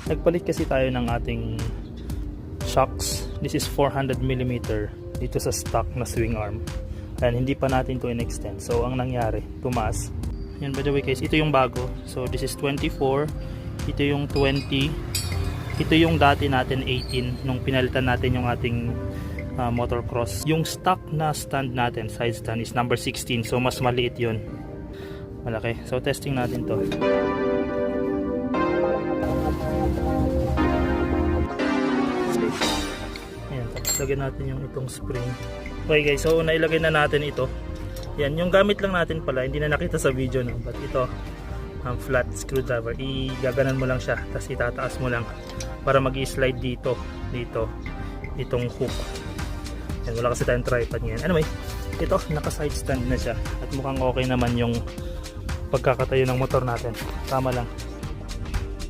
Nagpalit kasi tayo ng ating shocks. This is 400mm dito sa stock na swing arm. And hindi pa natin to in-extend. So ang nangyari, tumaas. Yan, by the way guys, ito yung bago. So this is 24, ito yung 20, ito yung dati natin 18 nung pinalitan natin yung ating motocross. Yung stock na stand natin, side stand, is number 16. So mas maliit yun. Malaki. So testing natin to. Lagyan natin yung itong spring. Okay guys, so nailagay na natin ito. Yan, yung gamit lang natin pala, hindi na nakita sa video no, but ito flat screwdriver. Igaganan mo lang siya, tapos itataas mo lang para mag-i-slide dito itong hook. Yan, wala kasi tayong tripod ngayon. Anyway, ito naka side stand na siya at mukhang okay naman yung pagkakatayo ng motor natin. Tama lang.